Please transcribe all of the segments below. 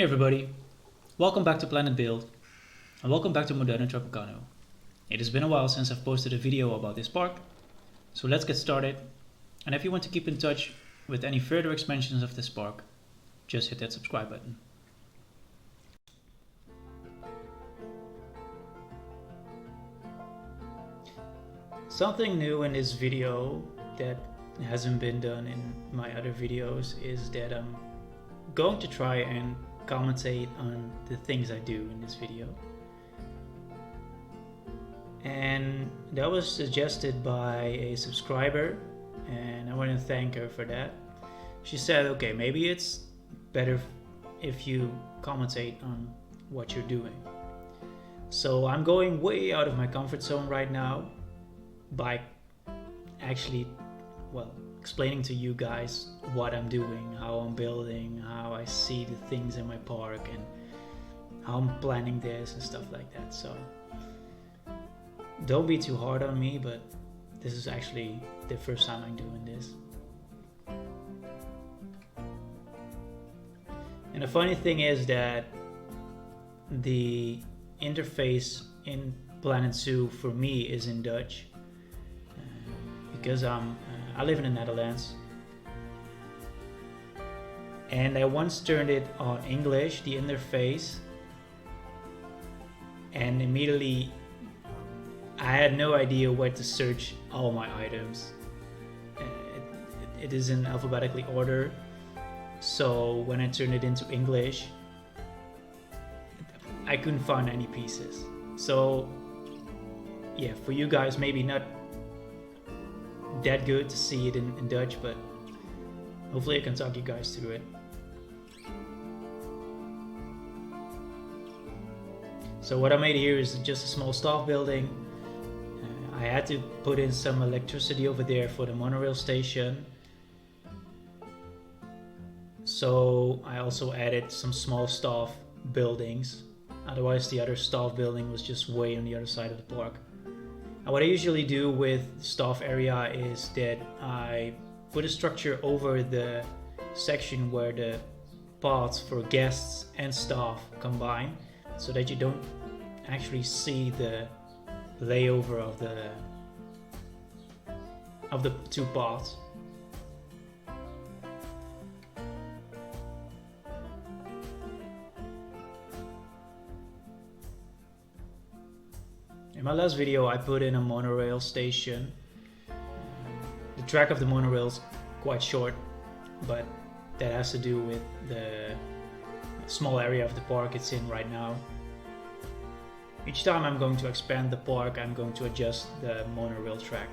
everybody, welcome back to Planet Build and welcome back to Moderno Tropicano. It has been a while since I've posted a video about this park, so let's get started. And if you want to keep in touch with any further expansions of this park, just hit that subscribe button. Something new in this video that hasn't been done in my other videos is that I'm going to try and commentate on the things I do in this video. And that was suggested by a subscriber, and I want to thank her for that. She said, okay, maybe it's better if you commentate on what you're doing. So I'm going way out of my comfort zone right now by actually, explaining to you guys what I'm doing, how I'm building, how I see the things in my park, and how I'm planning this and stuff like that. So don't be too hard on me, but this is actually the first time I'm doing this. And the funny thing is that the interface in Planet Zoo for me is in Dutch, because I live in the Netherlands, and I once turned it on English, the interface, and immediately I had no idea where to search all my items. It is in alphabetically order, so when I turned it into English, I couldn't find any pieces. So yeah, for you guys, maybe not that good to see it in Dutch, but hopefully I can talk you guys through it. So what I made here is just a small staff building. I had to put in some electricity over there for the monorail station, so I also added some small staff buildings. Otherwise the other staff building was just way on the other side of the park. And what I usually do with the staff area is that I put a structure over the section where the paths for guests and staff combine, so that you don't actually see the layover of the two paths. In my last video I put in a monorail station. The track of the monorail is quite short, but that has to do with the small area of the park it's in right now. Each time I'm going to expand the park, I'm going to adjust the monorail track.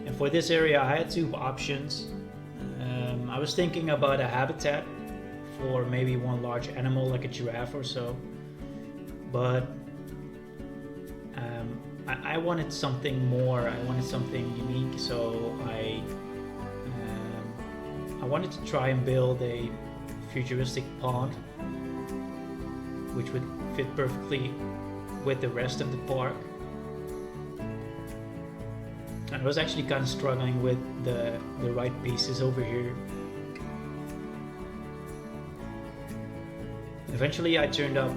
And for this area I had two options. I was thinking about a habitat for maybe one large animal like a giraffe or so, but I wanted something more. I wanted something unique, so I wanted to try and build a futuristic pond which would fit perfectly with the rest of the park. And I was actually kind of struggling with the right pieces over here. Eventually I turned up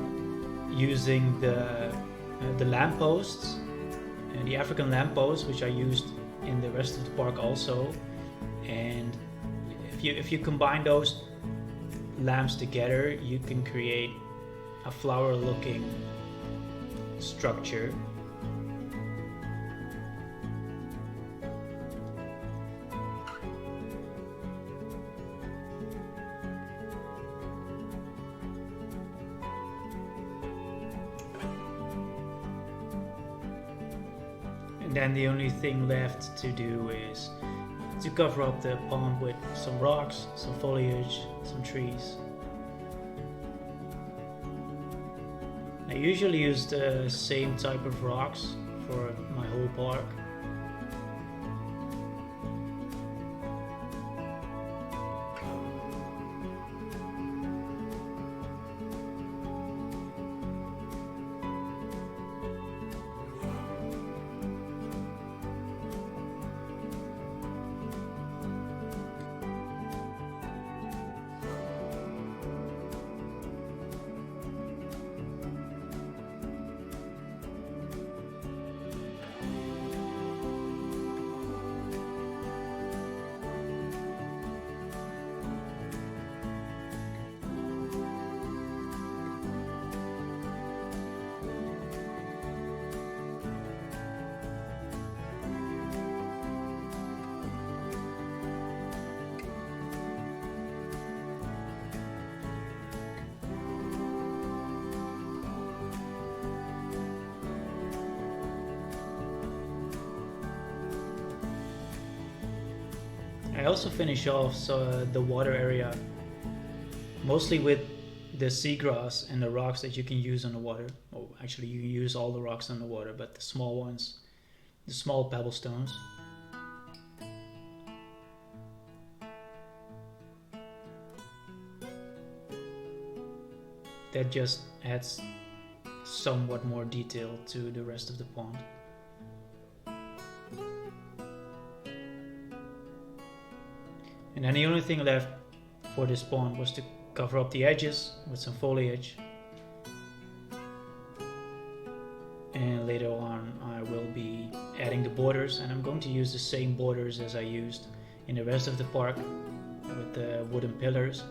using the lampposts and the African lampposts, which I used in the rest of the park also. And if you combine those lamps together, you can create a flower looking structure. And then the only thing left to do is to cover up the pond with some rocks, some foliage, some trees. I usually use the same type of rocks for my whole park. I also finish off the water area mostly with the seagrass and the rocks that you can use on the water. Oh, actually you use all the rocks on the water, but the small ones, the small pebble stones. That just adds somewhat more detail to the rest of the pond. And then the only thing left for this pond was to cover up the edges with some foliage. And later on I will be adding the borders, and I'm going to use the same borders as I used in the rest of the park with the wooden pillars.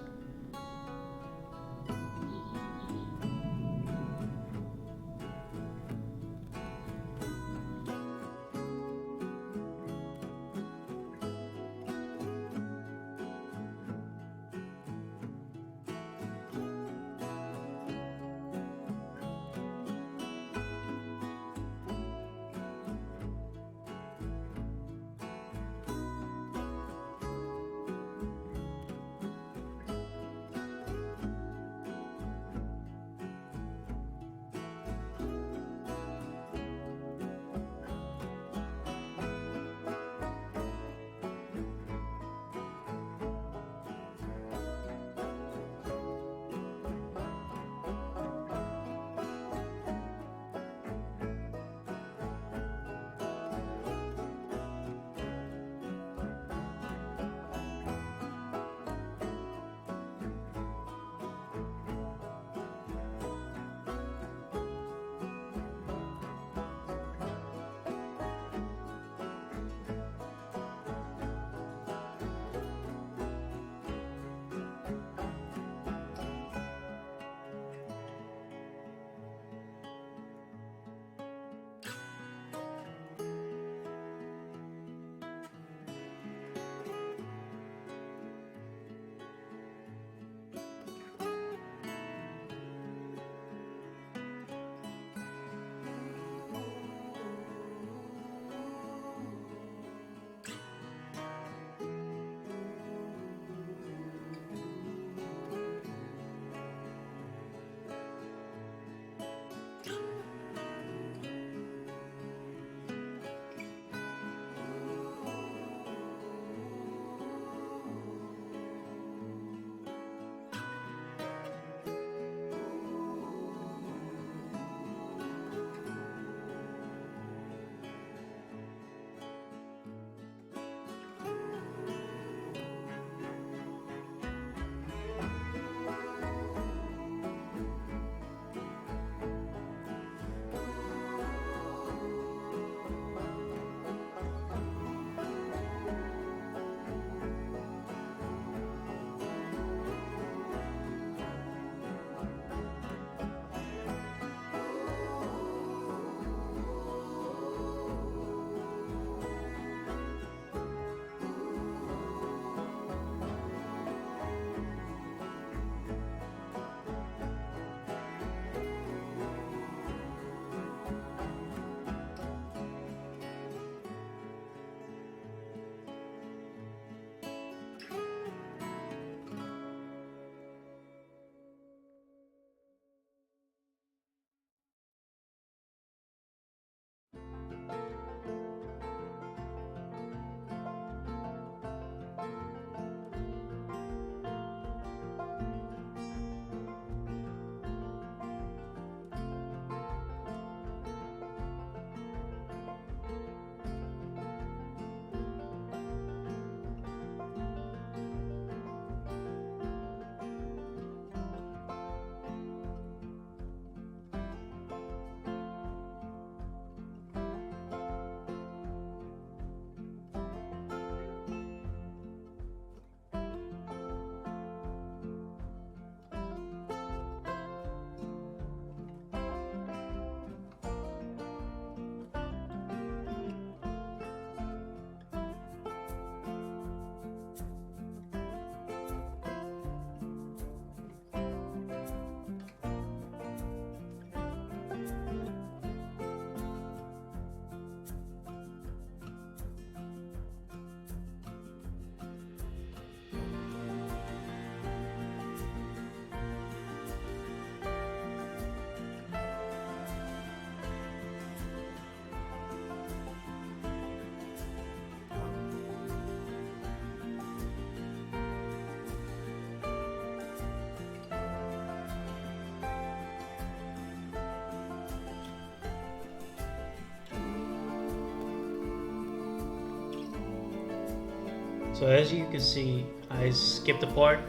So as you can see, I skipped a part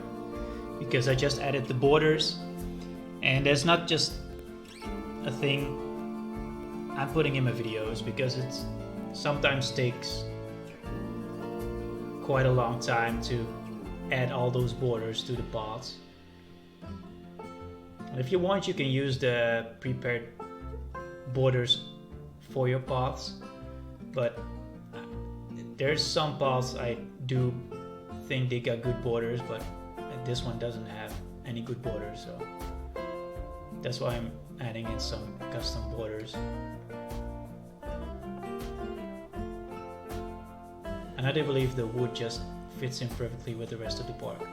because I just added the borders, and that's not just a thing I'm putting in my videos because it sometimes takes quite a long time to add all those borders to the paths. If you want, you can use the prepared borders for your paths, but there's some paths I do think they got good borders, but this one doesn't have any good borders, so that's why I'm adding in some custom borders. And I do believe the wood just fits in perfectly with the rest of the park.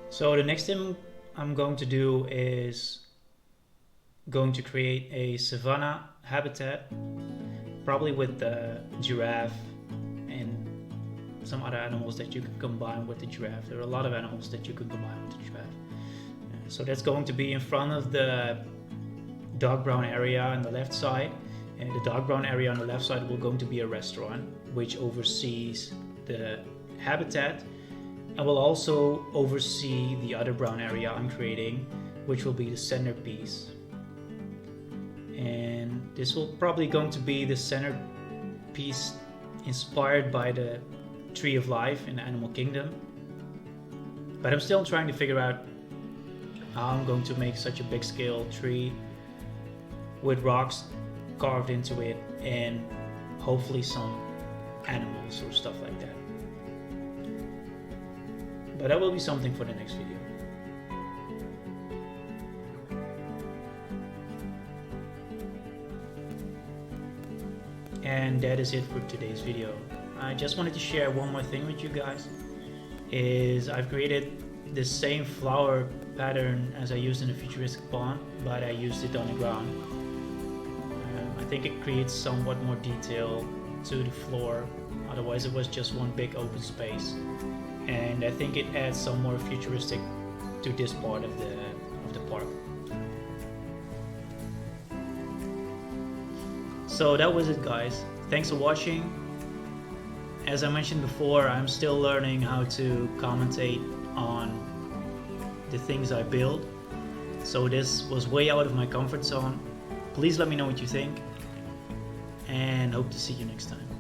So the next thing I'm going to do is going to create a savanna habitat, probably with the giraffe and some other animals that you can combine with the giraffe. There are a lot of animals that you can combine with the giraffe. So that's going to be in front of the dark brown area on the left side, and the dark brown area on the left side will going to be a restaurant which oversees the habitat. I will also oversee the other brown area I'm creating, which will be the centerpiece. And this will probably going to be the centerpiece inspired by the Tree of Life in the Animal Kingdom. But I'm still trying to figure out how I'm going to make such a big scale tree with rocks carved into it and hopefully some animals or stuff like that. But that will be something for the next video. And that is it for today's video. I just wanted to share one more thing with you guys. I've created the same flower pattern as I used in the Futuristic pond, but I used it on the ground. I think it creates somewhat more detail to the floor. Otherwise it was just one big open space. And I think it adds some more futuristic to this part of the park. So that was it, guys. Thanks for watching. As I mentioned before, I'm still learning how to commentate on the things I build. So this was way out of my comfort zone. Please let me know what you think, and hope to see you next time.